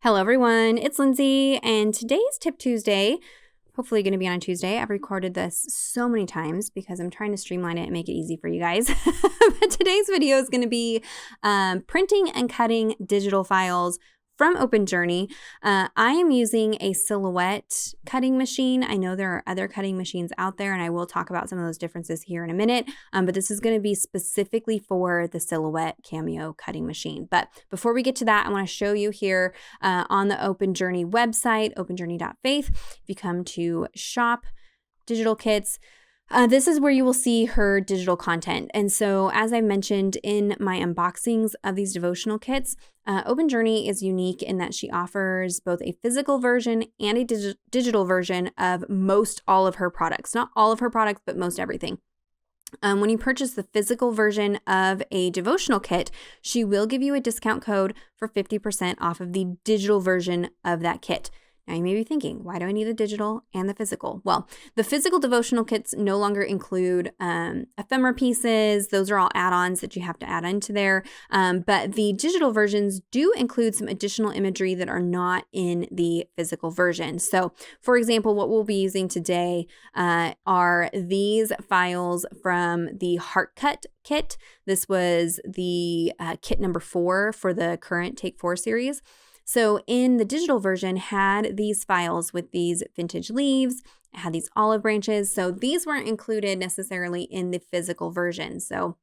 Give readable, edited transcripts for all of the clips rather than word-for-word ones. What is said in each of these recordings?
Hello everyone, it's Lindsay, and today's Tip Tuesday, hopefully going to be on a Tuesday. I've recorded this so many times because I'm trying to streamline it and make it easy for you guys. But today's video is going to be printing and cutting digital files from OpenJourney. I am using a Silhouette cutting machine. I know there are other cutting machines out there, and I will talk about some of those differences here in a minute, but this is going to be specifically for the Silhouette Cameo cutting machine. But before we get to that, I want to show you here on the OpenJourney website, openjourney.faith. If you come to shop digital kits, this is where you will see her digital content. And so, as I mentioned in my unboxings of these devotional kits, OpenJourney is unique in that she offers both a physical version and a digital version of most all of her products. Not all of her products, but most everything. When you purchase the physical version of a devotional kit, she will give you a discount code for 50% off of the digital version of that kit. Now you may be thinking, why do I need the digital and the physical? Well, the physical devotional kits no longer include ephemera pieces. Those are all add-ons that you have to add into there. But the digital versions do include some additional imagery that are not in the physical version. So, for example, what we'll be using today are these files from the Heart Cut kit. This was the kit number 4 for the current Take 4 series. So in the digital version had these files with these vintage leaves, had these olive branches. So these weren't included necessarily in the physical version. So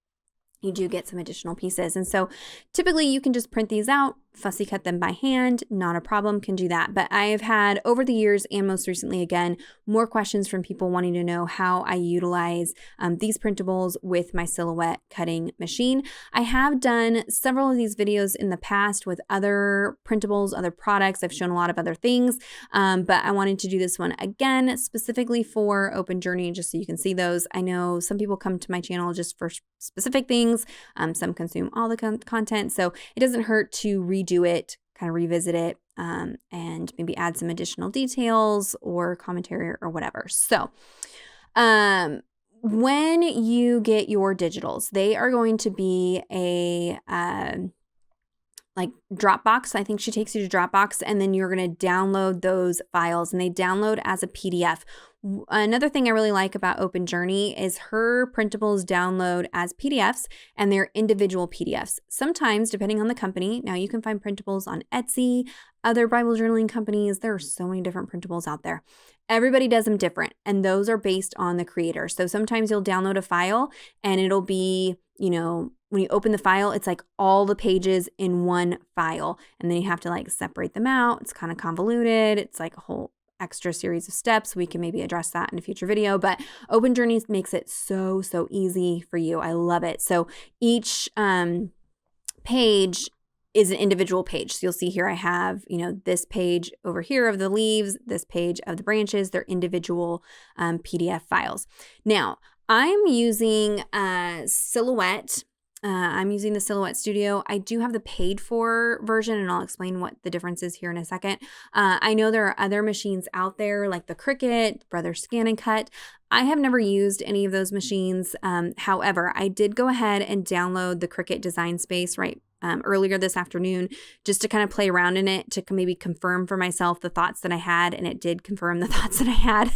you do get some additional pieces. And so typically you can just print these out, fussy cut them by hand, not a problem, can do that. But I have had over the years and most recently again, more questions from people wanting to know how I utilize these printables with my Silhouette cutting machine. I have done several of these videos in the past with other printables, other products. I've shown a lot of other things, but I wanted to do this one again, specifically for OpenJourney, just so you can see those. I know some people come to my channel just for specific things. Some consume all the content, so it doesn't hurt to redo it, kind of revisit it, and maybe add some additional details or commentary or whatever. So when you get your digitals, they are going to be a like Dropbox. I think she takes you to Dropbox, and then you're going to download those files, and they download as a PDF. Another thing I really like about OpenJourney is her printables download as PDFs, and they're individual PDFs. Sometimes, depending on the company, now you can find printables on Etsy, other Bible journaling companies. There are so many different printables out there. Everybody does them different, and those are based on the creator. So sometimes you'll download a file, and it'll be, when you open the file, it's like all the pages in one file, and then you have to like separate them out. It's kind of convoluted. It's like a whole extra series of steps. We can maybe address that in a future video, but OpenJourney makes it so easy for you. I love it. So each page is an individual page. So you'll see here I have, this page over here of the leaves, this page of the branches. They're individual PDF files. Now, I'm using Silhouette. I'm using the Silhouette Studio. I do have the paid for version, and I'll explain what the difference is here in a second. I know there are other machines out there like the Cricut, Brother Scan and Cut. I have never used any of those machines. However, I did go ahead and download the Cricut Design Space earlier this afternoon, just to kind of play around in it, to maybe confirm for myself the thoughts that I had, and it did confirm the thoughts that I had.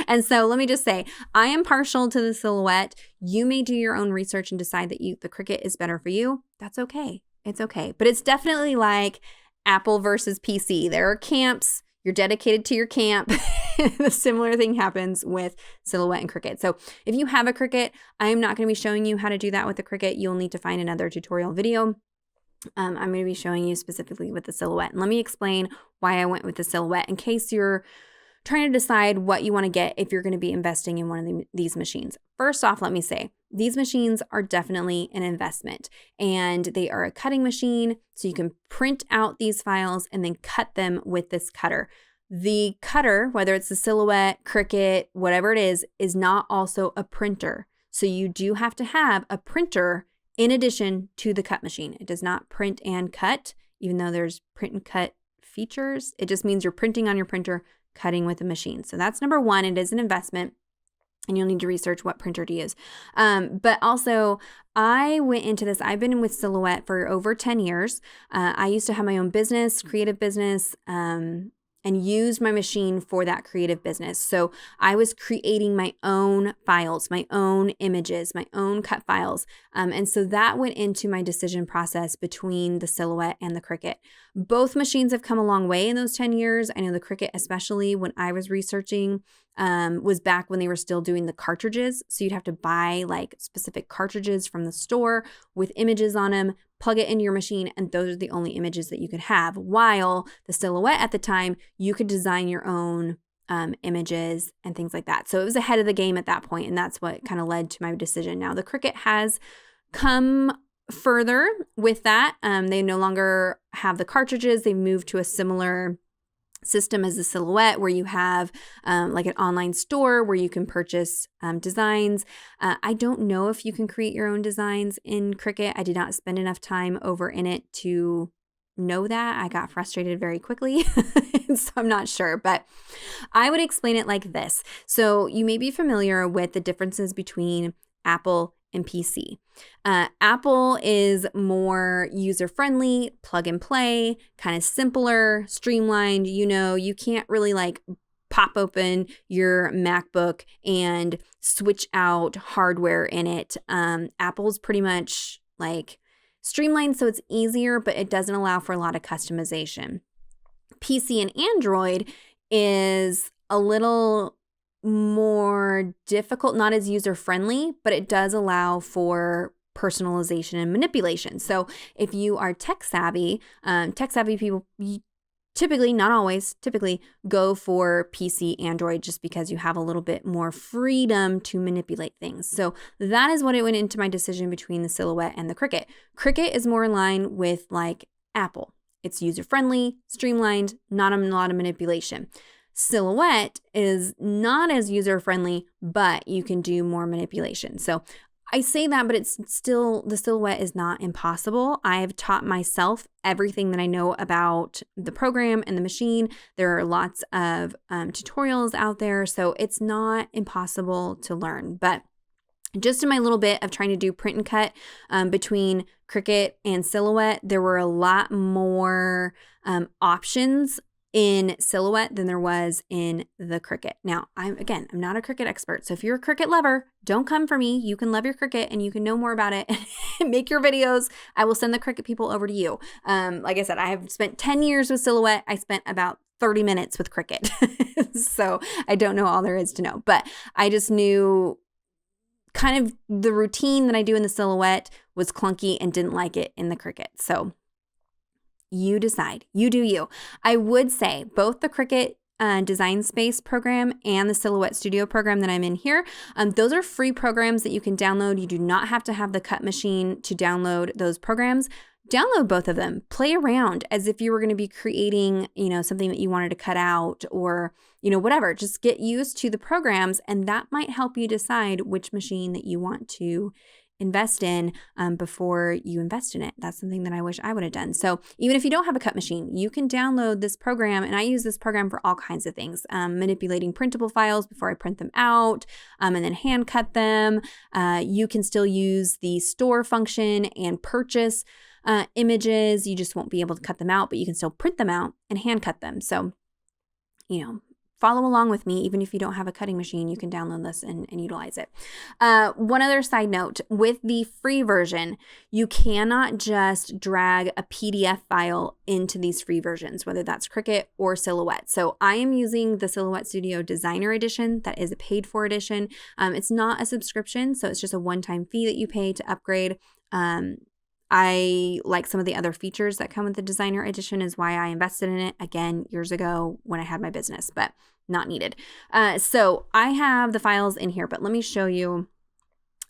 And so let me just say, I am partial to the Silhouette. You may do your own research and decide that the Cricut is better for you. That's okay. It's okay. But it's definitely like Apple versus PC. There are camps. You're dedicated to your camp. The similar thing happens with Silhouette and Cricut. So if you have a Cricut, I am not going to be showing you how to do that with the Cricut. You'll need to find another tutorial video. I'm going to be showing you specifically with the Silhouette. And let me explain why I went with the Silhouette in case you're trying to decide what you want to get if you're going to be investing in one of these machines. First off, let me say, these machines are definitely an investment, and they are a cutting machine, so you can print out these files and then cut them with this cutter. The cutter, whether it's the Silhouette, Cricut, whatever it is not also a printer. So you do have to have a printer in addition to the cut machine. It does not print and cut, even though there's print and cut features. It just means you're printing on your printer, cutting with a machine. So that's number one. It is an investment. and you'll need to research what printer to use. But also, I went into this. I've been with Silhouette for over 10 years. I used to have my own business, creative business, and used my machine for that creative business. So I was creating my own files, my own images, my own cut files. And so that went into my decision process between the Silhouette and the Cricut. Both machines have come a long way in those 10 years. I know the Cricut, especially when I was researching, was back when they were still doing the cartridges. So you'd have to buy like specific cartridges from the store with images on them, plug it into your machine, and those are the only images that you could have. While the Silhouette at the time, you could design your own images and things like that. So it was ahead of the game at that point, and that's what kind of led to my decision. Now the Cricut has come further with that. They no longer have the cartridges. They moved to a similar system as the Silhouette, where you have like an online store where you can purchase designs. I don't know if you can create your own designs in Cricut. I did not spend enough time over in it to know that. I got frustrated very quickly, so I'm not sure, but I would explain it like this. So you may be familiar with the differences between Apple and PC. Apple is more user-friendly, plug and play, kind of simpler, streamlined. You can't really like pop open your MacBook and switch out hardware in it. Apple's pretty much like streamlined, so it's easier, but it doesn't allow for a lot of customization. PC and Android is a little more difficult, not as user-friendly, but it does allow for personalization and manipulation. So if you are tech-savvy people typically, not always, typically go for PC, Android, just because you have a little bit more freedom to manipulate things. So that is what it went into my decision between the Silhouette and the Cricut. Cricut is more in line with like Apple. It's user-friendly, streamlined, not a lot of manipulation. Silhouette is not as user-friendly, but you can do more manipulation. So I say that, but it's still, the Silhouette is not impossible. I have taught myself everything that I know about the program and the machine. There are lots of tutorials out there, so it's not impossible to learn. But just in my little bit of trying to do print and cut between Cricut and Silhouette, there were a lot more options in Silhouette than there was in the Cricut. Now, I'm not a Cricut expert. So if you're a Cricut lover, don't come for me. You can love your Cricut and you can know more about it and make your videos. I will send the Cricut people over to you. Like I said, I have spent 10 years with Silhouette. I spent about 30 minutes with Cricut. So I don't know all there is to know, but I just knew kind of the routine that I do in the Silhouette was clunky and didn't like it in the Cricut. So you decide. You do you. I would say both the Cricut Design Space program and the Silhouette Studio program that I'm in here, those are free programs that you can download. You do not have to have the cut machine to download those programs. Download both of them. Play around as if you were going to be creating, something that you wanted to cut out or, whatever. Just get used to the programs, and that might help you decide which machine that you want to invest in before you invest in it. That's something that I wish I would have done. So even if you don't have a cut machine, you can download this program, and I use this program for all kinds of things, manipulating printable files before I print them out, and then hand cut them. You can still use the store function and purchase images. You just won't be able to cut them out, but you can still print them out and hand cut them. So, follow along with me. Even if you don't have a cutting machine, you can download this and utilize it. One other side note, with the free version, you cannot just drag a PDF file into these free versions, whether that's Cricut or Silhouette. So I am using the Silhouette Studio Designer Edition. That is a paid for edition. It's not a subscription, so it's just a one-time fee that you pay to upgrade. I like some of the other features that come with the Designer Edition, is why I invested in it, again, years ago when I had my business, but not needed. So I have the files in here, but let me show you,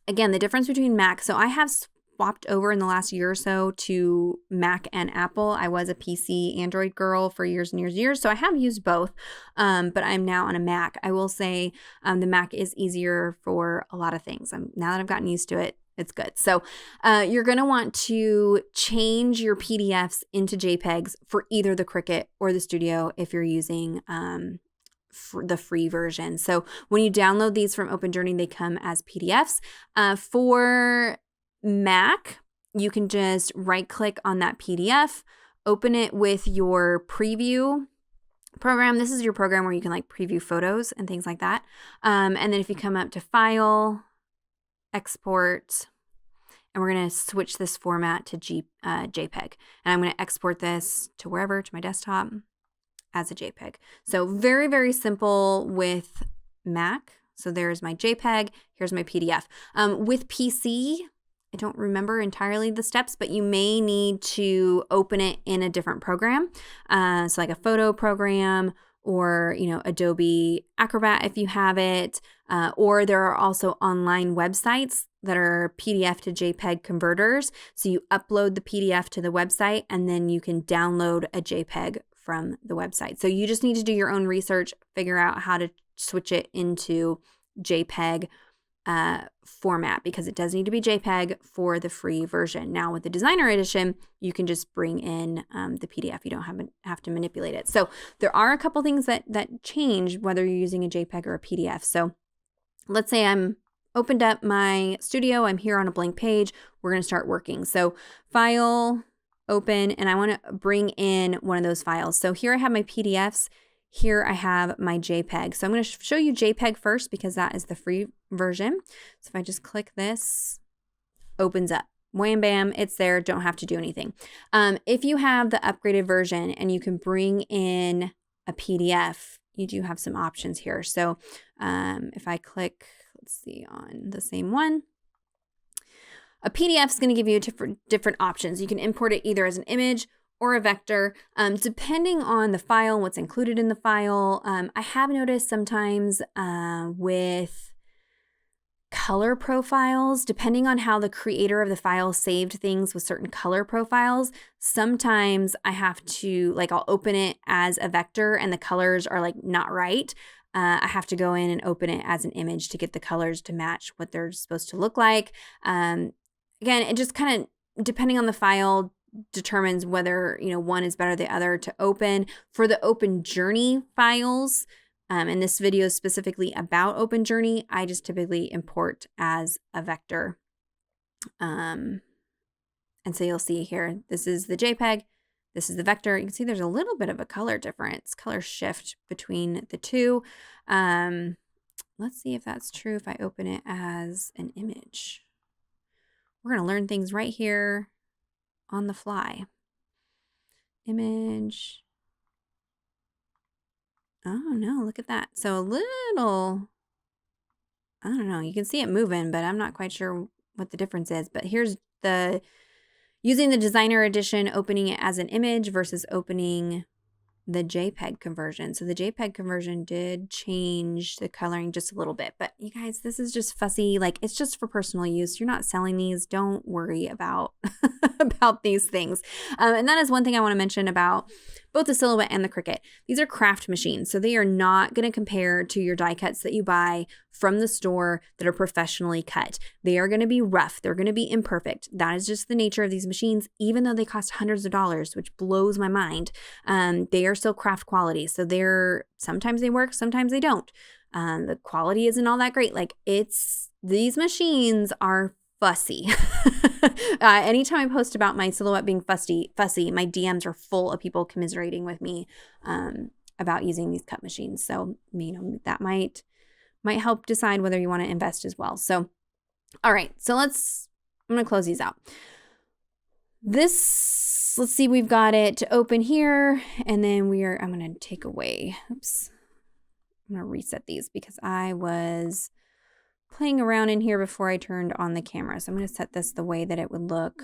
again, the difference between Mac. So I have swapped over in the last year or so to Mac and Apple. I was a PC Android girl for years and years and years, so I have used both, but I'm now on a Mac. I will say the Mac is easier for a lot of things. Now that I've gotten used to it, it's good. So you're going to want to change your PDFs into JPEGs for either the Cricut or the Studio if you're using the free version. So when you download these from OpenJourney, they come as PDFs. For Mac, you can just right click on that PDF, open it with your preview program. This is your program where you can like preview photos and things like that. And then if you come up to File, Export, and we're going to switch this format to JPEG. And I'm going to export this to wherever, to my desktop, as a JPEG. So very, very simple with Mac. So there's my JPEG. Here's my PDF. With PC, I don't remember entirely the steps, but you may need to open it in a different program. So like a photo program, or, Adobe Acrobat if you have it. Or there are also online websites that are PDF to JPEG converters. So you upload the PDF to the website and then you can download a JPEG from the website. So you just need to do your own research, figure out how to switch it into JPEG format, because it does need to be JPEG for the free version. Now with the designer edition, you can just bring in the PDF. You don't have to manipulate it. So there are a couple things that change whether you're using a JPEG or a PDF. So let's say I'm opened up my studio. I'm here on a blank page. We're going to start working. So File, Open, and I want to bring in one of those files. So here I have my PDFs. Here I have my JPEG. So I'm going to show you JPEG first because that is the free version. So if I just click this, opens up. Wham bam, it's there. Don't have to do anything. If you have the upgraded version and you can bring in a PDF, you do have some options here. So if I click, let's see, on the same one, a PDF is going to give you different options. You can import it either as an image or a vector, depending on the file, what's included in the file. I have noticed sometimes with color profiles, depending on how the creator of the file saved things with certain color profiles, sometimes I have to, I'll open it as a vector and the colors are not right. I have to go in and open it as an image to get the colors to match what they're supposed to look like. Again, it just kind of, depending on the file, determines whether one is better than the other to open. For the OpenJourney files, and this video is specifically about OpenJourney, I just typically import as a vector. And so you'll see here, this is the JPEG, this is the vector. You can see there's a little bit of a color difference, color shift between the two. Let's see if that's true if I open it as an image. We're going to learn things right here on the fly. Image. Oh no, look at that. So a little, I don't know, you can see it moving, but I'm not quite sure what the difference is. But here's using the designer edition, opening it as an image versus opening the JPEG conversion. So the JPEG conversion did change the coloring just a little bit, but you guys, this is just fussy. It's just for personal use. You're not selling these. Don't worry about about these things. And that is one thing I want to mention about both the Silhouette and the Cricut. These are craft machines, so they are not going to compare to your die cuts that you buy from the store that are professionally cut. They are going to be rough. They're going to be imperfect. That is just the nature of these machines, even though they cost hundreds of dollars, which blows my mind. They are still craft quality. So sometimes they work, sometimes they don't. The quality isn't all that great. These machines are fussy. Anytime I post about my Silhouette being fussy, my DMs are full of people commiserating with me about using these cut machines. So, that might help decide whether you want to invest as well. So, all right. So I'm going to close these out. Let's see, we've got it to open here, and then I'm going to take away, oops. I'm going to reset these because I was playing around in here before I turned on the camera. So I'm going to set this the way that it would look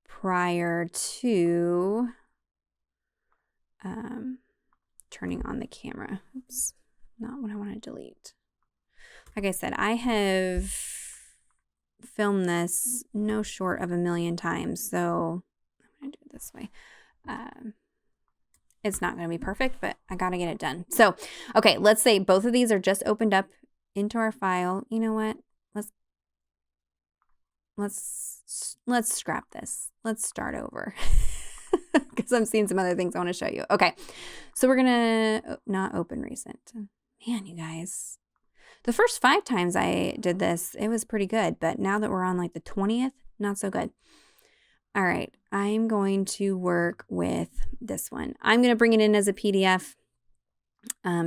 prior to turning on the camera. Oops, not what I want to delete. Like I said, I have filmed this no short of 1,000,000 times. So I'm going to do it this way. It's not going to be perfect, but I got to get it done. So, okay, let's say both of these are just opened up into our file. You know what? Let's scrap this. Let's start over. because I'm seeing some other things I want to show you. Okay, so we're gonna not open recent. Man, you guys, the first 5 times I did this, it was pretty good, but now that we're on like the 20th, not so good. All right, I'm going to work with this one. I'm going to bring it in as a PDF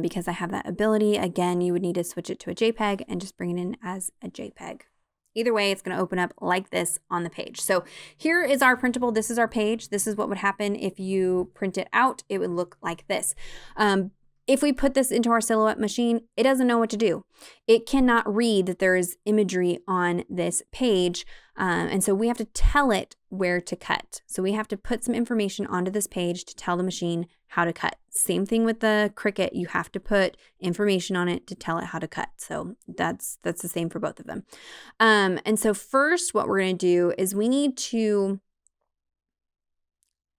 because I have that ability. Again, you would need to switch it to a JPEG and just bring it in as a JPEG. Either way, it's going to open up like this on the page. So here is our printable. This is our page. This is what would happen if you print it out. It would look like this. If we put this into our Silhouette machine, it doesn't know what to do. It cannot read that there is imagery on this page. And so we have to tell it where to cut. So we have to put some information onto this page to tell the machine how to cut. Same thing with the Cricut. You have to put information on it to tell it how to cut. So that's the same for both of them. And so first what we're going to do is we need to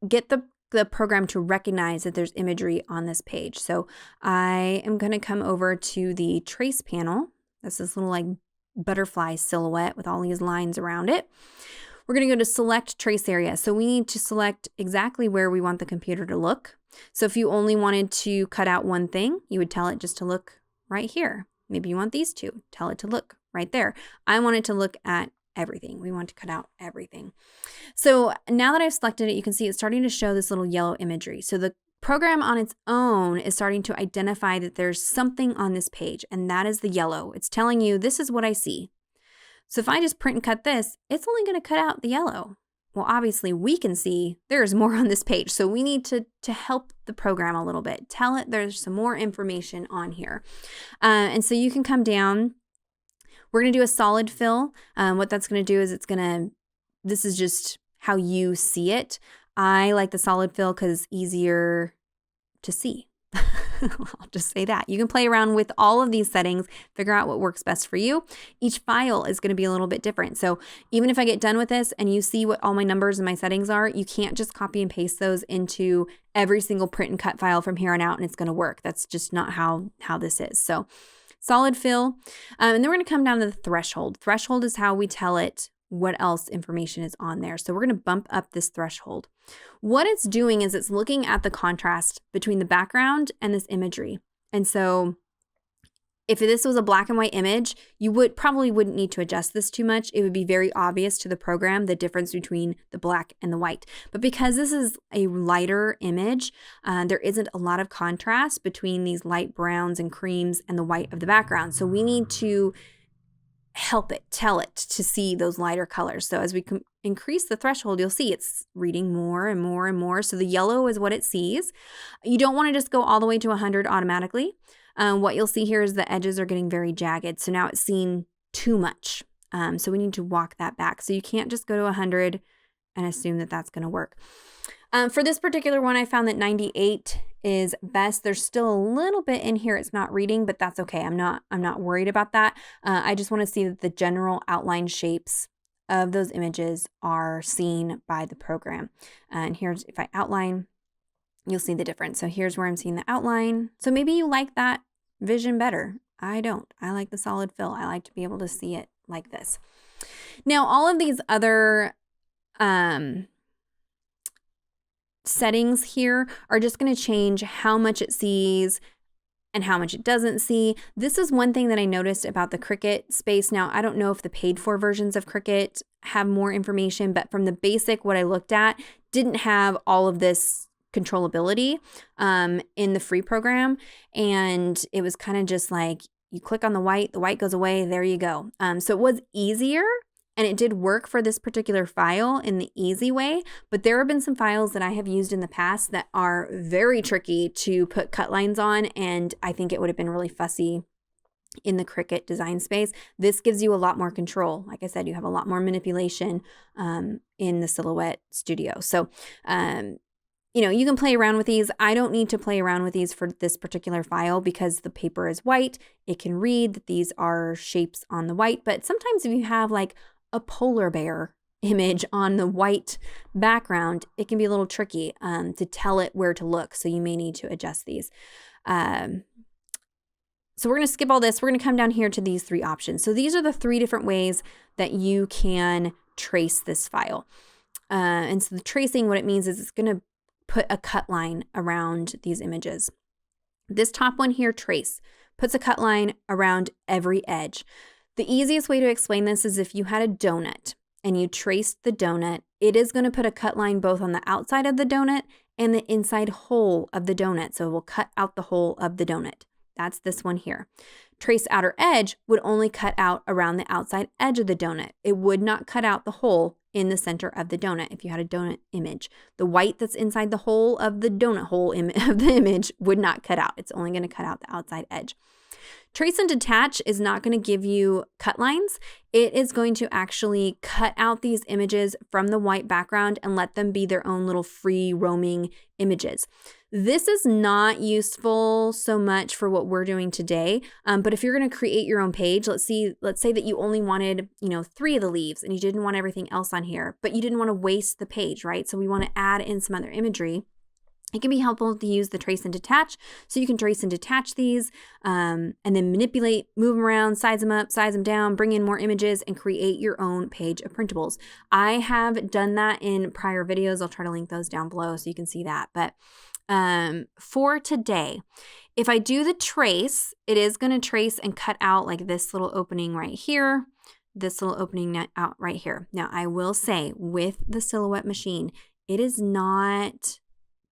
get the program to recognize that there's imagery on this page. So I am going to come over to the trace panel. That's this little like butterfly silhouette with all these lines around it. We're going to go to select trace area. So we need to select exactly where we want the computer to look. So if you only wanted to cut out one thing, you would tell it just to look right here. Maybe you want these two, tell it to look right there. I want it to look at everything. We want to cut out everything. So now that I've selected it, you can see it's starting to show this little yellow imagery. So the program on its own is starting to identify that there's something on this page, and that is the yellow. It's telling you, this is what I see. So if I just print and cut this, it's only going to cut out the yellow. Well, obviously we can see there's more on this page. So we need to help the program a little bit. Tell it there's some more information on here. And so you can come down. We're going to do a solid fill. What that's going to do is this is just how you see it. I like the solid fill because it's easier to see. I'll just say that. You can play around with all of these settings, figure out what works best for you. Each file is going to be a little bit different. So even if I get done with this and you see what all my numbers and my settings are, you can't just copy and paste those into every single print and cut file from here on out and it's going to work. That's just not how this is. So solid fill. And then we're going to come down to the threshold. Threshold is how we tell it what else information is on there. So we're going to bump up this threshold. What it's doing is it's looking at the contrast between the background and this imagery. And so if this was a black and white image, you probably wouldn't need to adjust this too much. It would be very obvious to the program the difference between the black and the white. But because this is a lighter image, there isn't a lot of contrast between these light browns and creams and the white of the background. So we need to help it, tell it to see those lighter colors. So as we increase the threshold, you'll see it's reading more and more and more. So the yellow is what it sees. You don't want to just go all the way to 100 automatically. What you'll see here is the edges are getting very jagged. So now it's seeing too much. So we need to walk that back. So you can't just go to 100 and assume that that's going to work. For this particular one, I found that 98 is best. There's still a little bit in here it's not reading, but that's okay. I'm not worried about that. I just want to see that the general outline shapes of those images are seen by the program. And here's, if I outline, you'll see the difference. So here's where I'm seeing the outline. So maybe you like that vision better. I don't. I like the solid fill. I like to be able to see it like this. Now, all of these other settings here are just going to change how much it sees and how much it doesn't see. This is one thing that I noticed about the Cricut space. Now, I don't know if the paid for versions of Cricut have more information, but from the basic, what I looked at didn't have all of this controllability in the free program. And it was kind of just like, you click on the white goes away, there you go. So it was easier. And it did work for this particular file in the easy way, but there have been some files that I have used in the past that are very tricky to put cut lines on, and I think it would have been really fussy in the Cricut design space. This gives you a lot more control. Like I said, you have a lot more manipulation in the Silhouette Studio. So, you can play around with these. I don't need to play around with these for this particular file because the paper is white. It can read that these are shapes on the white, but sometimes if you have like a polar bear image on the white background, it can be a little tricky to tell it where to look. So you may need to adjust these. So we're going to skip all this. We're going to come down here to these 3 options. So these are the 3 different ways that you can trace this file. And so the tracing, what it means is it's going to put a cut line around these images. This top one here, Trace, puts a cut line around every edge. The easiest way to explain this is if you had a donut and you traced the donut, it is going to put a cut line both on the outside of the donut and the inside hole of the donut. So it will cut out the hole of the donut. That's this one here. Trace outer edge would only cut out around the outside edge of the donut. It would not cut out the hole in the center of the donut if you had a donut image. The white that's inside the hole of the donut hole of the image would not cut out. It's only going to cut out the outside edge. Trace and detach is not going to give you cut lines. It is going to actually cut out these images from the white background and let them be their own little free roaming images. This is not useful so much for what we're doing today, but if you're going to create your own page, let's say that you only wanted, 3 of the leaves and you didn't want everything else on here, but you didn't want to waste the page, right? So we want to add in some other imagery. It can be helpful to use the trace and detach. So you can trace and detach these and then manipulate, move them around, size them up, size them down, bring in more images and create your own page of printables. I have done that in prior videos. I'll try to link those down below so you can see that. But for today, if I do the trace, it is going to trace and cut out like this little opening right here, this little opening out right here. Now, I will say with the Silhouette machine, it is not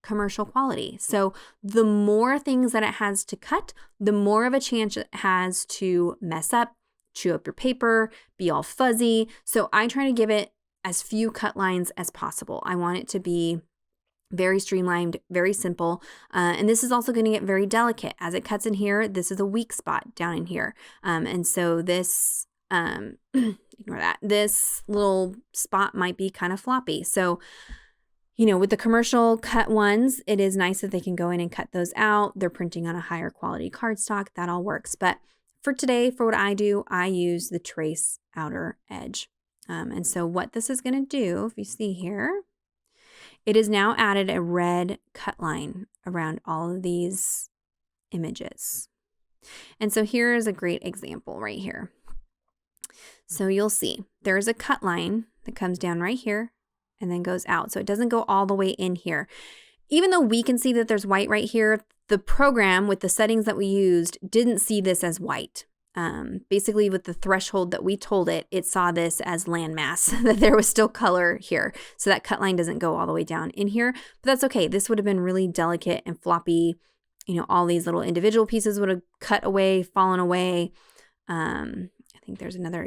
commercial quality. So the more things that it has to cut, the more of a chance it has to mess up, chew up your paper, be all fuzzy. So I try to give it as few cut lines as possible. I want it to be very streamlined, very simple. And this is also going to get very delicate. As it cuts in here, this is a weak spot down in here. And so this, ignore that, this little spot might be kind of floppy. So with the commercial cut ones, it is nice that they can go in and cut those out. They're printing on a higher quality cardstock. That all works. But for today, for what I do, I use the trace outer edge. And so what this is going to do, if you see here, it has now added a red cut line around all of these images. And so here is a great example right here. So you'll see there's a cut line that comes down right here and then goes out. So it doesn't go all the way in here. Even though we can see that there's white right here, the program with the settings that we used didn't see this as white. Basically with the threshold that we told it, it saw this as landmass, that there was still color here. So that cut line doesn't go all the way down in here, but that's okay. This would have been really delicate and floppy. All these little individual pieces would have cut away, fallen away. I think there's another,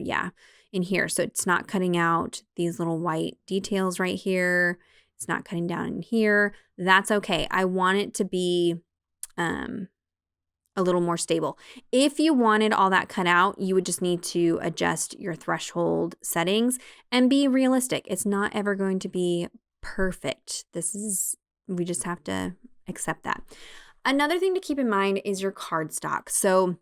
in here. So it's not cutting out these little white details right here. It's not cutting down in here. That's okay. I want it to be a little more stable. If you wanted all that cut out, you would just need to adjust your threshold settings and be realistic. It's not ever going to be perfect. We just have to accept that. Another thing to keep in mind is your cardstock. So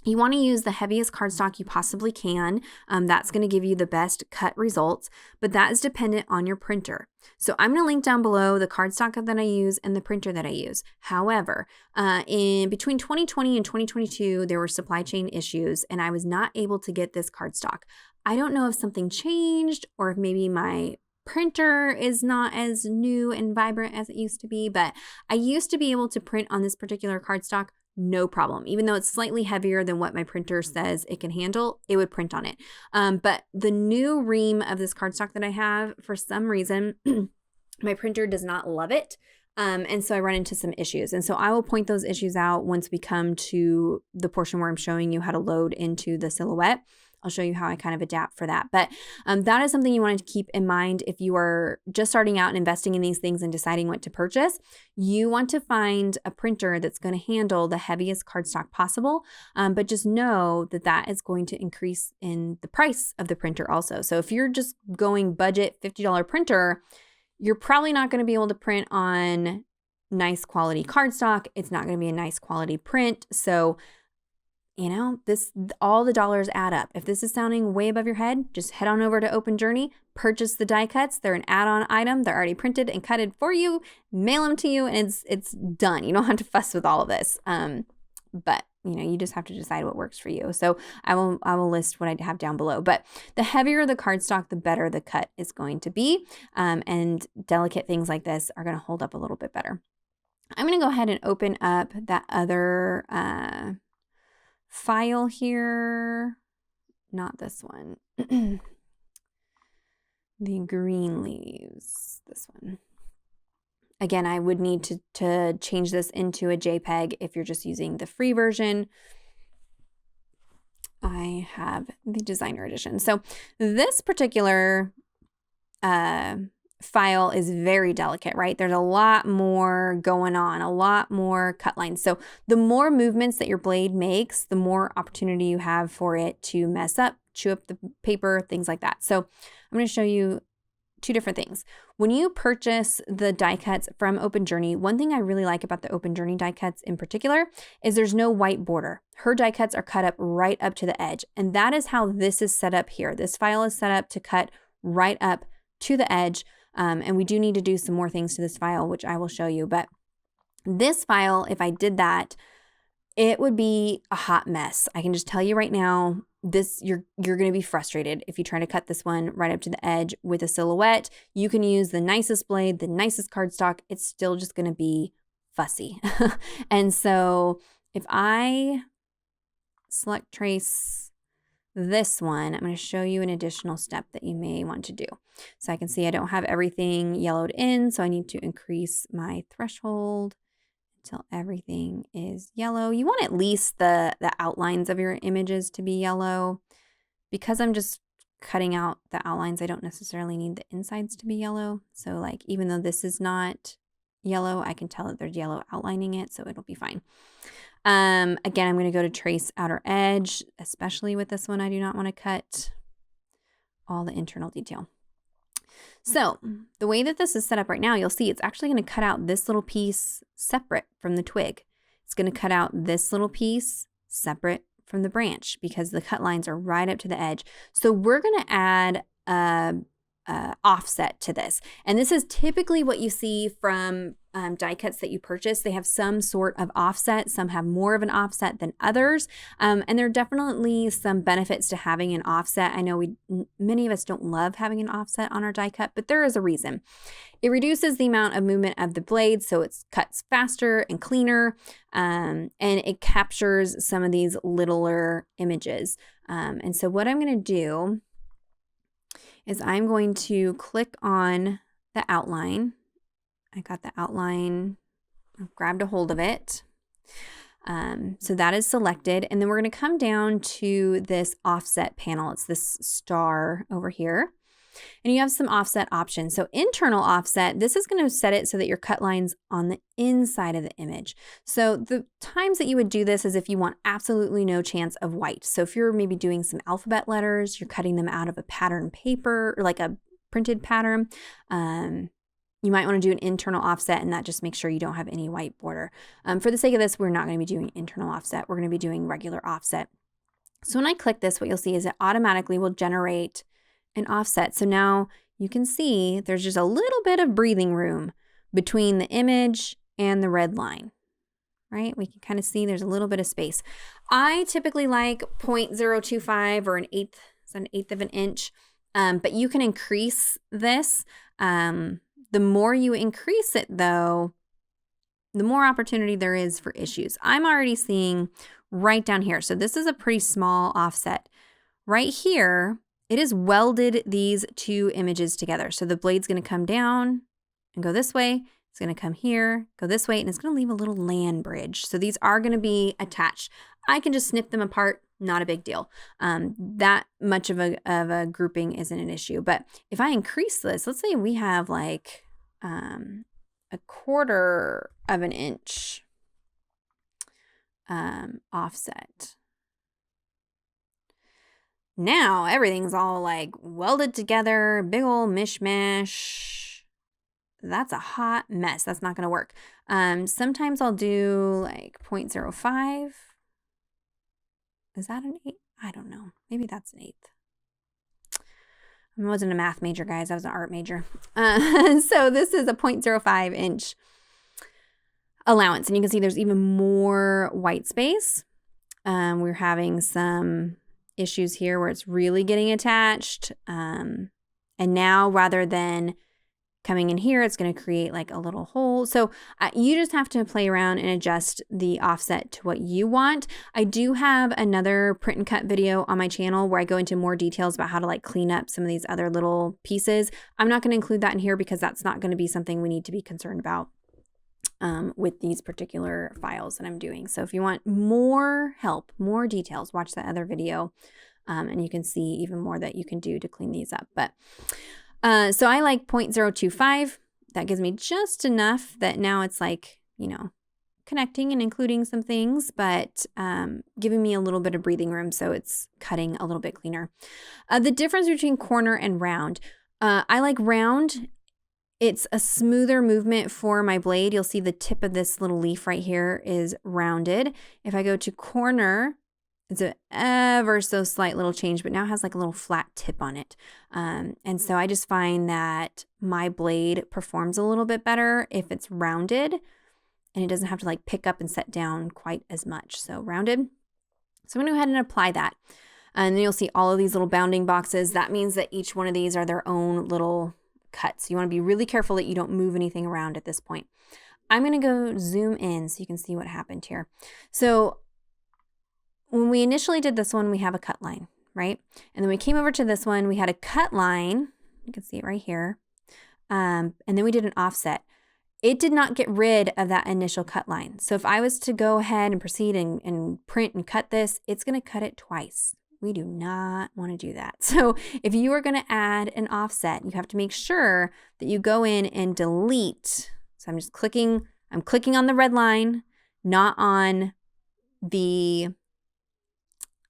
you want to use the heaviest cardstock you possibly can. That's going to give you the best cut results, but that is dependent on your printer. So I'm going to link down below the cardstock that I use and the printer that I use. However, in between 2020 and 2022, there were supply chain issues and I was not able to get this cardstock. I don't know if something changed or if maybe my printer is not as new and vibrant as it used to be, but I used to be able to print on this particular cardstock no problem. Even though it's slightly heavier than what my printer says it can handle, it would print on it. But the new ream of this cardstock that I have, for some reason, my printer does not love it. And so I run into some issues. And so I will point those issues out once we come to the portion where I'm showing you how to load into the Silhouette. I'll show you how I kind of adapt for that. But that is something you want to keep in mind if you are just starting out and investing in these things and deciding what to purchase. You want to find a printer that's going to handle the heaviest cardstock possible, but just know that that is going to increase in the price of the printer also. So if you're just going budget $50 printer, you're probably not going to be able to print on nice quality cardstock. It's not going to be a nice quality print. So all the dollars add up. If this is sounding way above your head, just head on over to Open Journey, purchase the die cuts. They're an add-on item. They're already printed and cutted for you, mail them to you, and it's done. You don't have to fuss with all of this. But you just have to decide what works for you. So I will list what I have down below. But the heavier the cardstock, the better the cut is going to be. And delicate things like this are going to hold up a little bit better. I'm going to go ahead and open up that other file here. Not this one. The green leaves. This one. Again, I would need to change this into a JPEG if you're just using the free version. I have the designer edition. So this particular file is very delicate, right? There's a lot more going on, a lot more cut lines. So the more movements that your blade makes, the more opportunity you have for it to mess up, chew up the paper, things like that. So I'm going to show you two different things. When you purchase the die cuts from Open Journey, one thing I really like about the Open Journey die cuts in particular is there's no white border. Her die cuts are cut up right up to the edge. And that is how this is set up here. This file is set up to cut right up to the edge. And we do need to do some more things to this file, which I will show you. But this file, if I did that, it would be a hot mess. I can just tell you right now, you're going to be frustrated if you try to cut this one right up to the edge with a Silhouette. You can use the nicest blade, the nicest cardstock. It's still just going to be fussy. And so if I select trace this one, I'm going to show you an additional step that you may want to do. So I can see I don't have everything yellowed in, so I need to increase my threshold until everything is yellow. You want at least the outlines of your images to be yellow. Because I'm just cutting out the outlines, I don't necessarily need the insides to be yellow. So like, even though this is not yellow, I can tell that there's yellow outlining it, so it'll be fine. Again, I'm going to go to trace outer edge, especially with this one. I do not want to cut all the internal detail. So the way that this is set up right now, you'll see it's actually going to cut out this little piece separate from the twig. It's going to cut out this little piece separate from the branch because the cut lines are right up to the edge. So we're going to add offset to this. And this is typically what you see from die cuts that you purchase. They have some sort of offset. Some have more of an offset than others. And there are definitely some benefits to having an offset. I know many of us don't love having an offset on our die cut, but there is a reason. It reduces the amount of movement of the blade, so it cuts faster and cleaner, and it captures some of these littler images. And so what I'm going to do is I'm going to click on the outline. I got the outline, I've grabbed a hold of it. So that is selected. And then we're going to come down to this offset panel. It's this star over here. And you have some offset options. So internal offset, this is going to set it so that your cut line's on the inside of the image. So the times that you would do this is if you want absolutely no chance of white. So if you're maybe doing some alphabet letters, you're cutting them out of a pattern paper or like a printed pattern, you might want to do an internal offset, and that just makes sure you don't have any white border. For the sake of this, we're not going to be doing internal offset. We're going to be doing regular offset. So when I click this, what you'll see is it automatically will generate an offset. So now you can see there's just a little bit of breathing room between the image and the red line, right? We can kind of see there's a little bit of space. I typically like 0.025 or an eighth of an inch, but you can increase this. The more you increase it though, the more opportunity there is for issues. I'm already seeing right down here. So this is a pretty small offset. Right here, it has welded these two images together. So the blade's going to come down and go this way. It's going to come here, go this way, and it's going to leave a little land bridge. So these are going to be attached. I can just snip them apart. Not a big deal. That much of a grouping isn't an issue. But if I increase this, let's say we have like a 1/4 of an inch offset. Now everything's all like welded together, big old mishmash. That's a hot mess. That's not going to work. Sometimes I'll do like 0.05. Is that an 8? I don't know. Maybe that's an 1/8. I wasn't a math major, guys. I was an art major. So this is a 0.05 inch allowance. And you can see there's even more white space. We're having some issues here where it's really getting attached. And now rather than coming in here, it's going to create like a little hole. So you just have to play around and adjust the offset to what you want. I do have another print and cut video on my channel where I go into more details about how to like clean up some of these other little pieces. I'm not going to include that in here because that's not going to be something we need to be concerned about with these particular files that I'm doing. So if you want more help, more details, watch that other video and you can see even more that you can do to clean these up. But so I like 0.025. That gives me just enough that now it's like, you know, connecting and including some things, but giving me a little bit of breathing room so it's cutting a little bit cleaner. The difference between corner and round. I like round. It's a smoother movement for my blade. You'll see the tip of this little leaf right here is rounded. If I go to corner, it's an ever so slight little change, but now has like a little flat tip on it. And so I just find that my blade performs a little bit better if it's rounded and it doesn't have to like pick up and set down quite as much. So rounded. So I'm going to go ahead and apply that. And then you'll see all of these little bounding boxes. That means that each one of these are their own little cuts. You want to be really careful that you don't move anything around at this point. I'm going to go zoom in so you can see what happened here. So when we initially did this one, we have a cut line, right? And then we came over to this one, we had a cut line. You can see it right here. And then we did an offset. It did not get rid of that initial cut line. So if I was to go ahead and proceed and print and cut this, it's going to cut it twice. We do not want to do that. So if you are going to add an offset, you have to make sure that you go in and delete. So I'm clicking on the red line, not on the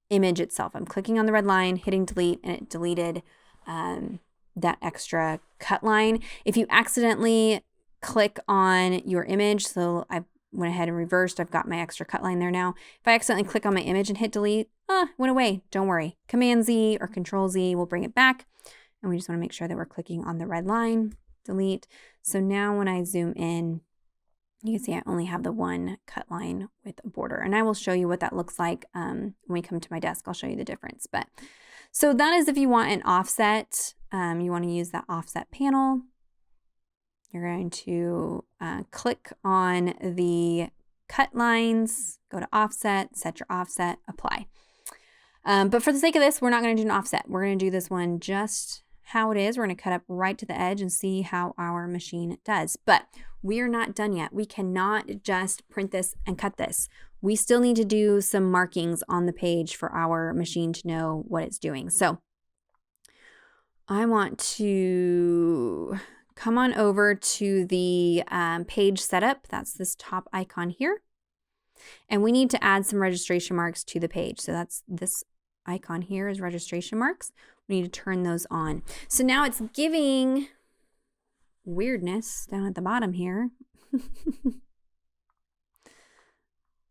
image itself. I'm clicking on the red line, hitting delete, and it deleted that extra cut line. If you accidentally click on your image, so I went ahead and reversed, I've got my extra cut line there now. If I accidentally click on my image and hit delete, went away. Don't worry. Command Z or Control Z will bring it back. And we just want to make sure that we're clicking on the red line, delete. So now when I zoom in, you can see I only have the one cut line with a border, and I will show you what that looks like when we come to my desk. I'll show you the difference. But so that is if you want an offset, you want to use that offset panel. You're going to click on the cut lines, go to offset, set your offset, apply. But for the sake of this, we're not going to do an offset. We're going to do this one just how it is. We're going to cut up right to the edge and see how our machine does. But we are not done yet. We cannot just print this and cut this. We still need to do some markings on the page for our machine to know what it's doing. So I want to come on over to the page setup. That's this top icon here. And we need to add some registration marks to the page. So that's this icon here is registration marks. We need to turn those on. So now it's giving weirdness down at the bottom here.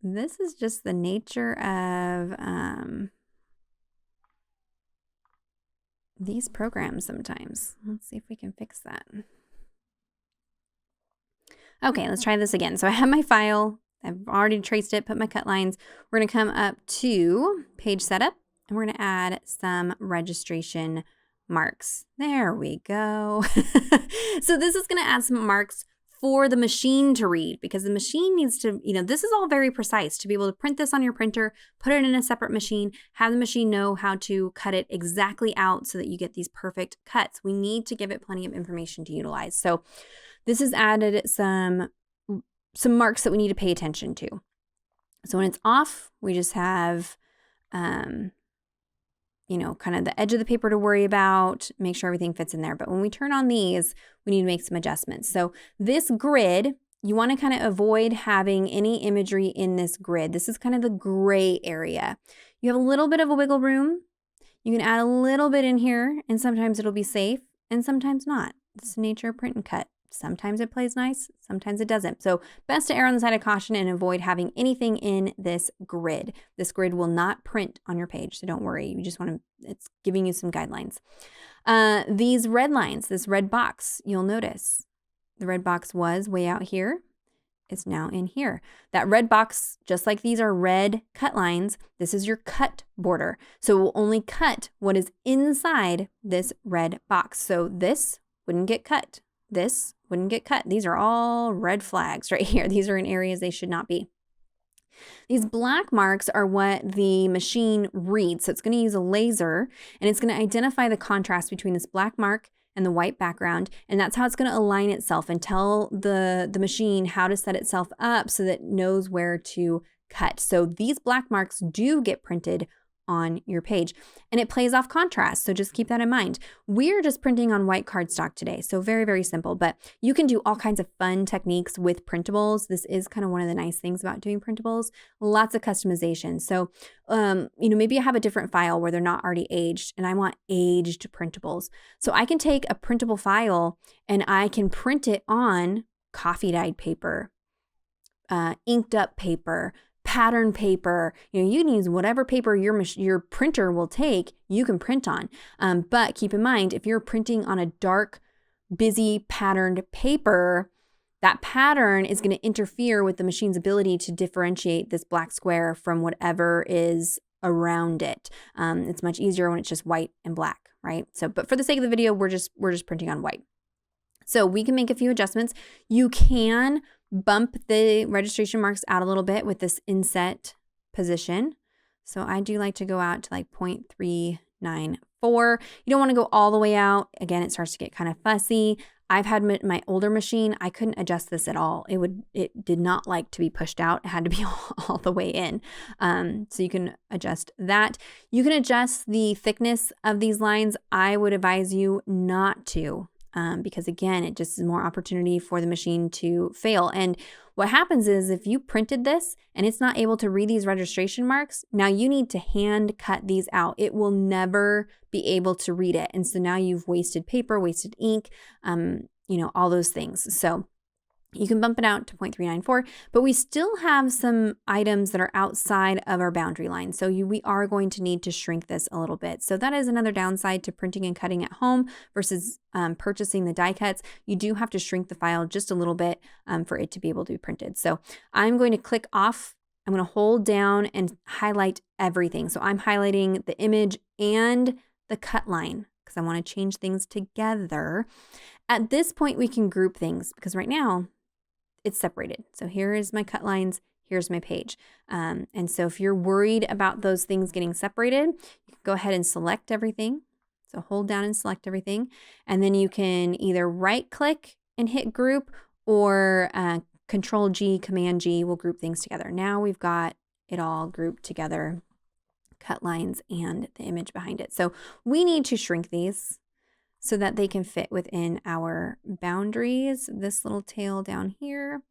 This is just the nature of these programs sometimes. Let's see if we can fix that. Okay, let's try this again. So I have my file. I've already traced it, put my cut lines. We're going to come up to page setup and we're going to add some registration marks. There we go. So this is going to add some marks for the machine to read, because the machine needs to, this is all very precise to be able to print this on your printer, put it in a separate machine, have the machine know how to cut it exactly out so that you get these perfect cuts. We need to give it plenty of information to utilize. So this has added some marks that we need to pay attention to. So when it's off, we just have, kind of the edge of the paper to worry about, make sure everything fits in there. But when we turn on these, we need to make some adjustments. So this grid, you want to kind of avoid having any imagery in this grid. This is kind of the gray area. You have a little bit of a wiggle room. You can add a little bit in here, and sometimes it'll be safe and sometimes not. It's the nature of print and cut. Sometimes it plays nice, sometimes it doesn't. So best to err on the side of caution and avoid having anything in this grid. This grid will not print on your page, so don't worry. You just want to, it's giving you some guidelines. These red lines, this red box, you'll notice the red box was way out here. is now in here. That red box, just like these are red cut lines, this is your cut border. So we'll only cut what is inside this red box. So this wouldn't get cut. This wouldn't get cut. These are all red flags right here. These are in areas they should not be. These black marks are what the machine reads. So it's going to use a laser and it's going to identify the contrast between this black mark and the white background. And that's how it's going to align itself and tell the machine how to set itself up so that it knows where to cut. So these black marks do get printed on your page and it plays off contrast. So just keep that in mind. We're just printing on white cardstock today. So very, very simple, but you can do all kinds of fun techniques with printables. This is kind of one of the nice things about doing printables, lots of customization. So, maybe I have a different file where they're not already aged and I want aged printables. So I can take a printable file and I can print it on coffee dyed paper, inked up paper, pattern paper. You can use whatever paper your printer will take, you can print on. But keep in mind, if you're printing on a dark, busy patterned paper, that pattern is going to interfere with the machine's ability to differentiate this black square from whatever is around it. It's much easier when it's just white and black, right? So, but for the sake of the video, we're just printing on white. So we can make a few adjustments. You can bump the registration marks out a little bit with this inset position. So I do like to go out to like 0.394. You don't want to go all the way out. Again, it starts to get kind of fussy. I've had my older machine, I couldn't adjust this at all. It did not like to be pushed out. It had to be all the way in. So you can adjust that. You can adjust the thickness of these lines. I would advise you not to. Because again, it just is more opportunity for the machine to fail. And what happens is if you printed this and it's not able to read these registration marks, now you need to hand cut these out. It will never be able to read it. And so now you've wasted paper, wasted ink, all those things. So you can bump it out to 0.394, but we still have some items that are outside of our boundary line. So we are going to need to shrink this a little bit. So that is another downside to printing and cutting at home versus purchasing the die cuts. You do have to shrink the file just a little bit for it to be able to be printed. So I'm going to click off. I'm going to hold down and highlight everything. So I'm highlighting the image and the cut line because I want to change things together. At this point, we can group things because right now, it's separated. So here is my cut lines, here's my page. And so if you're worried about those things getting separated, you can go ahead and select everything. So hold down and select everything. And then you can either right click and hit group or Control G, Command G will group things together. Now we've got it all grouped together, cut lines and the image behind it. So we need to shrink these so that they can fit within our boundaries. This little tail down here,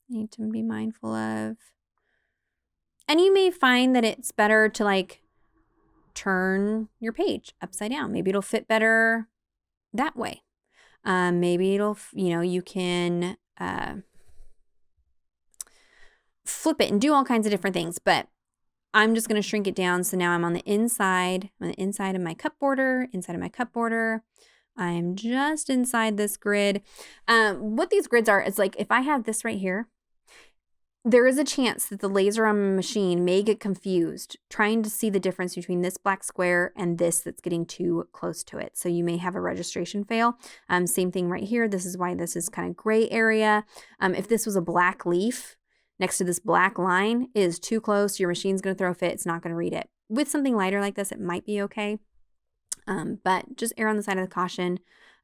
you need to be mindful of. And you may find that it's better to like turn your page upside down. Maybe it'll fit better that way. Maybe it'll, you can flip it and do all kinds of different things, but I'm just going to shrink it down. So now I'm on the inside of my cut border, I'm just inside this grid. What these grids are, is like if I have this right here, there is a chance that the laser on my machine may get confused trying to see the difference between this black square and this that's getting too close to it. So you may have a registration fail. Same thing right here. This is why this is kind of gray area. If this was a black leaf, next to this black line is too close, your machine's going to throw a fit. It's not going to read it. With something lighter like this, it might be okay. But just err on the side of the caution.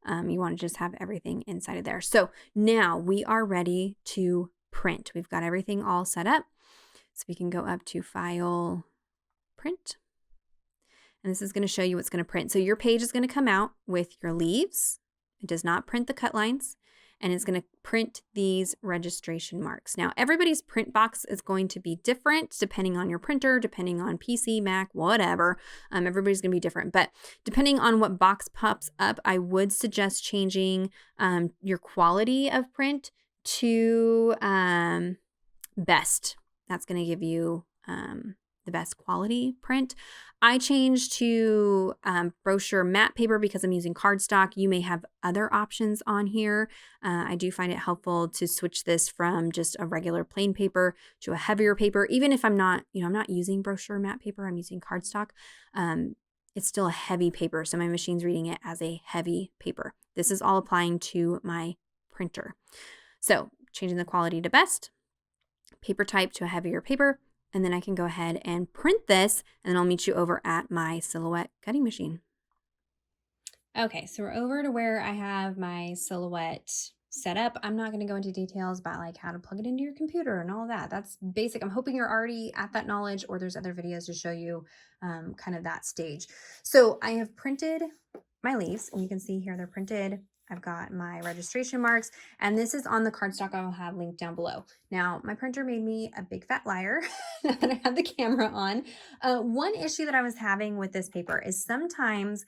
You want to just have everything inside of there. So now we are ready to print. We've got everything all set up. So we can go up to File, Print. And this is going to show you what's going to print. So your page is going to come out with your leaves. It does not print the cut lines. And it's going to print these registration marks. Now, everybody's print box is going to be different depending on your printer, depending on PC, Mac, whatever. Everybody's going to be different. But depending on what box pops up, I would suggest changing your quality of print to best. That's going to give you the best quality print. I changed to brochure matte paper because I'm using cardstock. You may have other options on here. I do find it helpful to switch this from just a regular plain paper to a heavier paper. Even if I'm not, I'm not using brochure matte paper, I'm using cardstock. It's still a heavy paper, so my machine's reading it as a heavy paper. This is all applying to my printer. So changing the quality to best, paper type to a heavier paper, and then I can go ahead and print this, and then I'll meet you over at my Silhouette cutting machine. Okay, so we're over to where I have my Silhouette set up. I'm not going to go into details about like how to plug it into your computer and all of that. That's basic. I'm hoping you're already at that knowledge, or there's other videos to show you kind of that stage. So I have printed my leaves, and you can see here they're printed. I've got my registration marks, and this is on the cardstock I will have linked down below. Now, my printer made me a big fat liar that I had the camera on. One issue that I was having with this paper is sometimes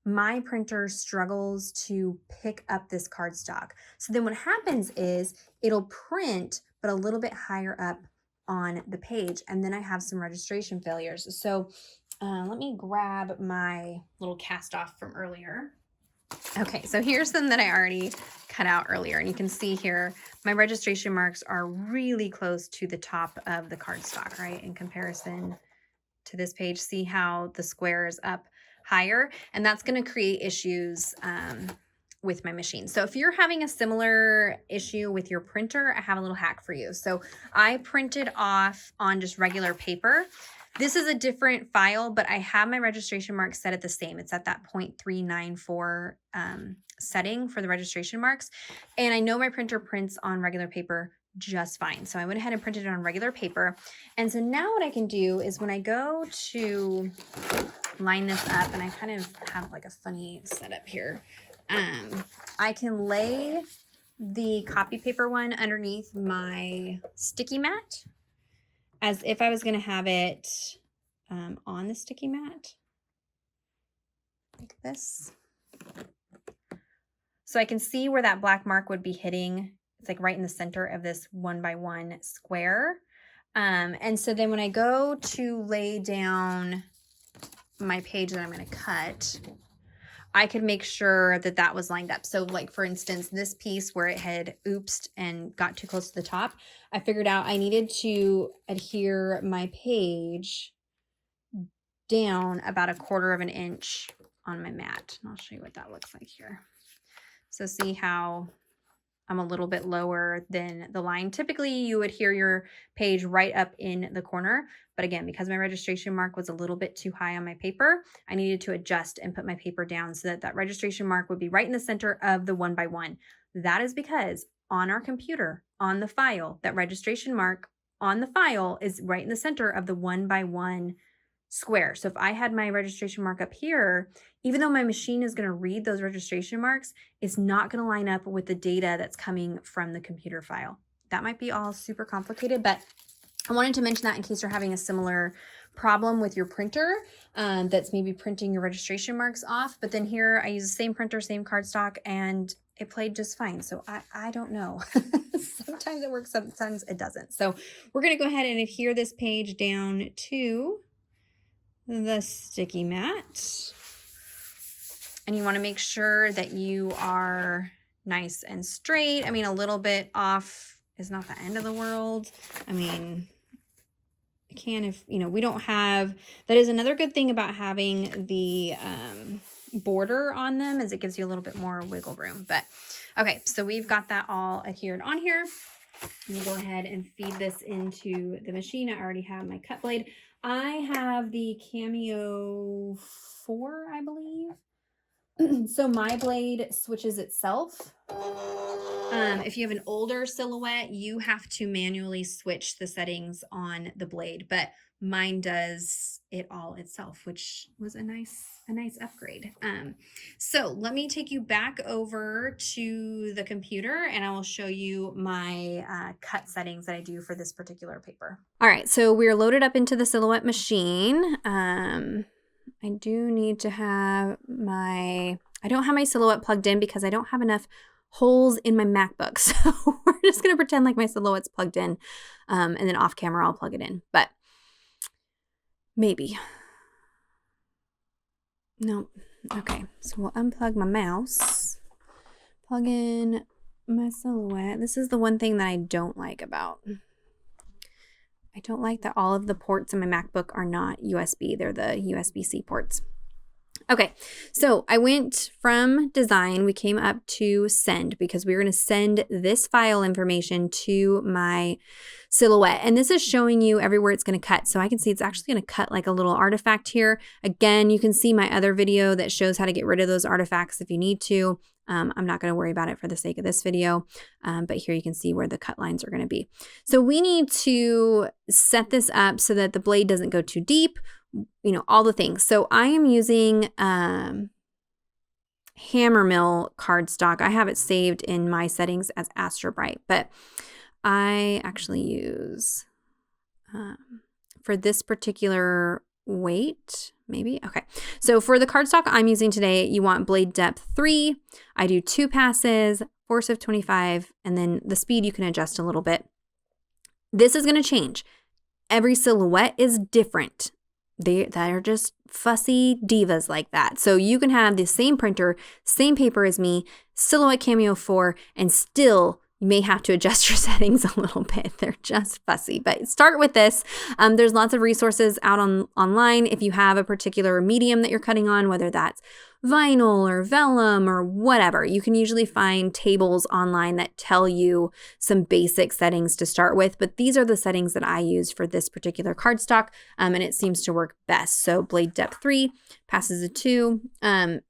my printer struggles to pick up this cardstock. So then what happens is it'll print, but a little bit higher up on the page, and then I have some registration failures. So let me grab my little cast off from earlier. Okay, so here's some that I already cut out earlier, and you can see here my registration marks are really close to the top of the cardstock, right? In comparison to this page, see how the square is up higher, and that's going to create issues with my machine. So if you're having a similar issue with your printer, I have a little hack for you. So I printed off on just regular paper. This is a different file, but I have my registration marks set at the same. It's at that 0.394 setting for the registration marks. And I know my printer prints on regular paper just fine. So I went ahead and printed it on regular paper. And so now what I can do is when I go to line this up, and I kind of have like a funny setup here, I can lay the copy paper one underneath my sticky mat, as if I was going to have it on the sticky mat, like this. So I can see where that black mark would be hitting. It's like right in the center of this 1x1 square. And so then when I go to lay down my page that I'm going to cut, I could make sure that that was lined up. So like, for instance, this piece where it had oopsed and got too close to the top, I figured out I needed to adhere my page down about 1/4 of an inch on my mat. And I'll show you what that looks like here. So see how I'm a little bit lower than the line. Typically you adhere your page right up in the corner. But again, because my registration mark was a little bit too high on my paper, I needed to adjust and put my paper down so that that registration mark would be right in the center of the 1x1. That is because on our computer, on the file, that registration mark on the file is right in the center of the 1x1 square. So if I had my registration mark up here, even though my machine is going to read those registration marks, it's not going to line up with the data that's coming from the computer file. That might be all super complicated, but I wanted to mention that in case you're having a similar problem with your printer that's maybe printing your registration marks off. But then here I use the same printer, same cardstock, and it played just fine. So I don't know. Sometimes it works, sometimes it doesn't. So we're going to go ahead and adhere this page down to the sticky mat. And you want to make sure that you are nice and straight. I mean, a little bit off is not the end of the world. I mean, I can if, we don't have, that is another good thing about having the border on them, is it gives you a little bit more wiggle room. But okay, so we've got that all adhered on here. I'm gonna go ahead and feed this into the machine. I already have my cut blade. I have the Cameo 4, I believe. So my blade switches itself. If you have an older Silhouette, you have to manually switch the settings on the blade, but mine does it all itself, which was a nice upgrade. So let me take you back over to the computer and I will show you my cut settings that I do for this particular paper. All right, so we're loaded up into the Silhouette machine. I do need to have I don't have my Silhouette plugged in because I don't have enough holes in my MacBook. So we're just going to pretend like my Silhouette's plugged in. And then off camera, I'll plug it in. But Maybe. Nope. Okay, so we'll unplug my mouse, plug in my Silhouette. This is the one thing that I don't like about. I don't like that all of the ports in my MacBook are not USB. They're the USB-C ports. Okay, so I went from design, we came up to send because we were going to send this file information to my Silhouette. And this is showing you everywhere it's going to cut. So I can see it's actually going to cut like a little artifact here. Again, you can see my other video that shows how to get rid of those artifacts if you need to. I'm not going to worry about it for the sake of this video, but here you can see where the cut lines are going to be. So we need to set this up so that the blade doesn't go too deep, you know, all the things. So I am using Hammermill cardstock. I have it saved in my settings as Astro Bright, but I actually use for this particular weight, maybe. Okay. So for the cardstock I'm using today, you want blade depth 3. I do 2 passes, force of 25, and then the speed you can adjust a little bit. This is going to change. Every Silhouette is different. They're just fussy divas like that. So you can have the same printer, same paper as me, Silhouette Cameo 4, and still you may have to adjust your settings a little bit. They're just fussy, but start with this. There's lots of resources out online. If you have a particular medium that you're cutting on, whether that's vinyl or vellum or whatever, you can usually find tables online that tell you some basic settings to start with, but these are the settings that I use for this particular cardstock, and it seems to work best. So blade depth 3, passes a 2.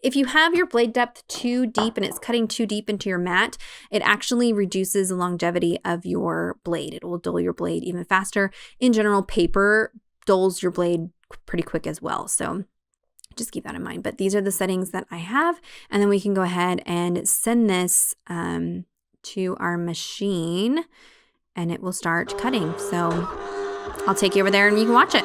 If you have your blade depth too deep and it's cutting too deep into your mat, it actually reduces the longevity of your blade. It will dull your blade even faster. In general, paper dulls your blade pretty quick as well. So just keep that in mind. But these are the settings that I have. And then we can go ahead and send this to our machine and it will start cutting. So I'll take you over there and you can watch it.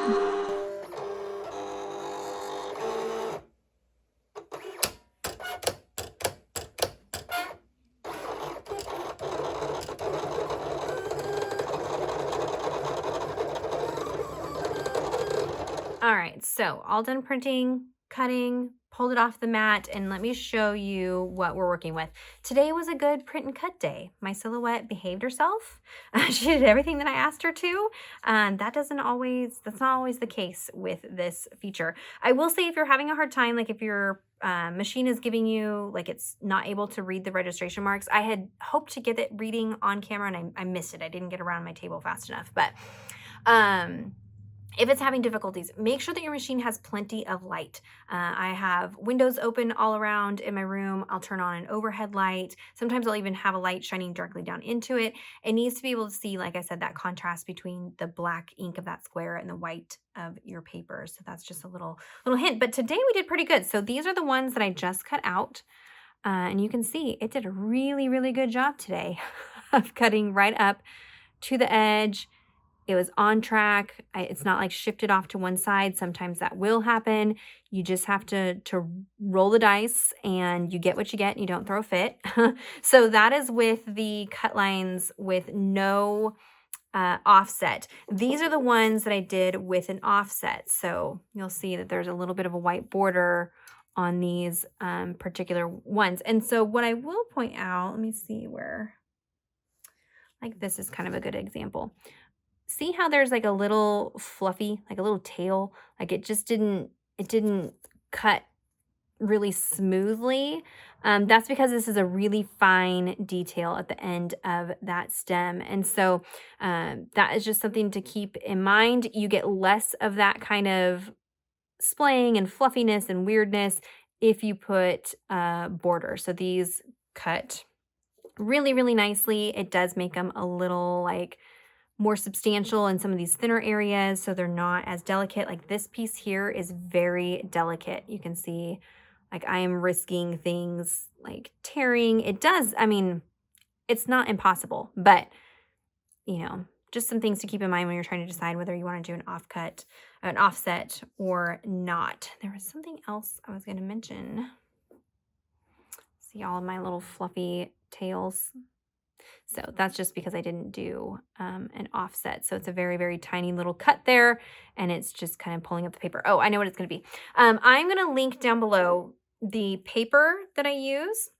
All right, so all done printing, cutting, pulled it off the mat, and let me show you what we're working with. Today was a good print and cut day. My Silhouette behaved herself. She did everything that I asked her to. That's not always the case with this feature. I will say if you're having a hard time, like if your machine is giving you, like it's not able to read the registration marks, I had hoped to get it reading on camera and I missed it. I didn't get around my table fast enough, but if it's having difficulties, make sure that your machine has plenty of light. I have windows open all around in my room. I'll turn on an overhead light. Sometimes I'll even have a light shining directly down into it. It needs to be able to see, like I said, that contrast between the black ink of that square and the white of your paper. So that's just a little hint. But today we did pretty good. So these are the ones that I just cut out. And you can see it did a really, really good job today of cutting right up to the edge. It was on track. It's not like shifted off to one side. Sometimes that will happen. You just have to roll the dice and you get what you get and you don't throw a fit. So that is with the cut lines with no offset. These are the ones that I did with an offset. So you'll see that there's a little bit of a white border on these particular ones. And so what I will point out, let me see where, like this is kind of a good example. See how there's like a little fluffy, like a little tail, like it didn't cut really smoothly. That's because this is a really fine detail at the end of that stem. And so that is just something to keep in mind. You get less of that kind of splaying and fluffiness and weirdness if you put border. So these cut really, really nicely. It does make them a little like more substantial in some of these thinner areas, so they're not as delicate. Like this piece here is very delicate. You can see like I am risking things like tearing. It does, I mean, it's not impossible, but you know, just some things to keep in mind when you're trying to decide whether you want to do an offset or not. There was something else I was going to mention. See all of my little fluffy tails. So that's just because I didn't do an offset. So it's a very, very tiny little cut there, and it's just kind of pulling up the paper. Oh, I know what it's going to be. I'm going to link down below the paper that I use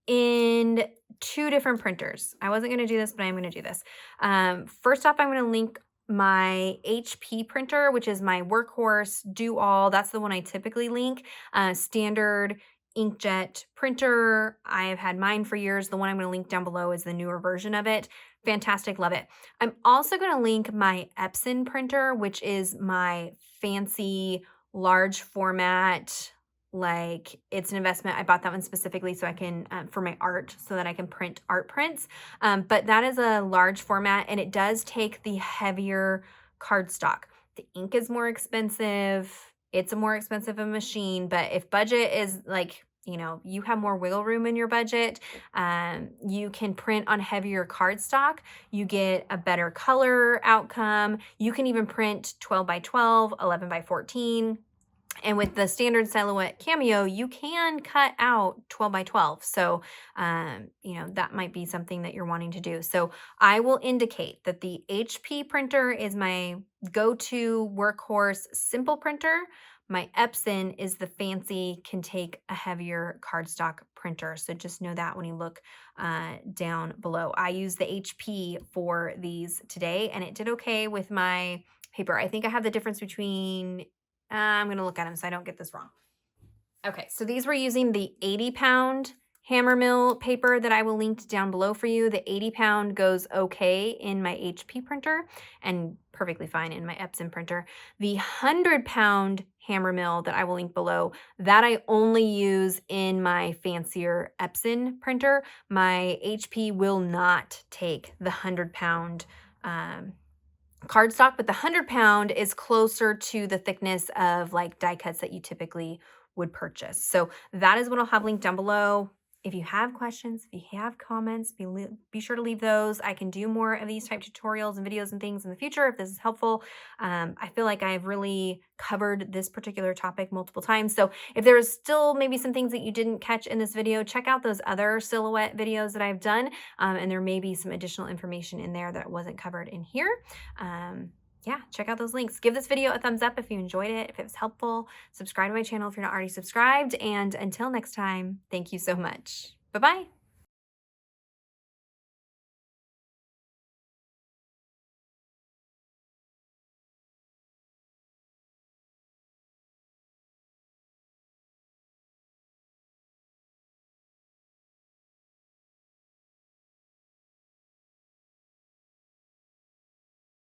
in 2 different printers. I wasn't going to do this, but I'm going to do this. First off, I'm going to link my HP printer, which is my workhorse, do all. That's the one I typically link. Standard inkjet printer. I have had mine for years. The one I'm going to link down below is the newer version of it. Fantastic, love it. I'm also going to link my Epson printer, which is my fancy large format. Like, it's an investment. I bought that one specifically so I can for my art, so that I can print art prints. But that is a large format, and it does take the heavier cardstock. The ink is more expensive. It's a more expensive a machine, but if budget is like, you know, you have more wiggle room in your budget, you can print on heavier cardstock. You get a better color outcome. You can even print 12 by 12, 11 by 14. And with the standard Silhouette Cameo, you can cut out 12 by 12. So, you know, that might be something that you're wanting to do. So I will indicate that the HP printer is my go-to workhorse simple printer. My Epson is the fancy, can take a heavier cardstock printer. So just know that when you look down below. I use the HP for these today, and it did okay with my paper. I think I have the difference between I'm going to look at them so I don't get this wrong. Okay, so these were using the 80-pound hammer mill paper that I will link down below for you. The 80-pound goes okay in my HP printer and perfectly fine in my Epson printer. The 100-pound hammer mill that I will link below, that I only use in my fancier Epson printer. My HP will not take the 100-pound cardstock, but the 100-pound is closer to the thickness of like die cuts that you typically would purchase. So that is what I'll have linked down below. If you have questions, if you have comments, be sure to leave those. I can do more of these type tutorials and videos and things in the future if this is helpful. I feel like I've really covered this particular topic multiple times. So if there's still maybe some things that you didn't catch in this video, check out those other Silhouette videos that I've done. And there may be some additional information in there that wasn't covered in here. Yeah, check out those links. Give this video a thumbs up if you enjoyed it, if it was helpful. Subscribe to my channel if you're not already subscribed. And until next time, thank you so much. Bye-bye.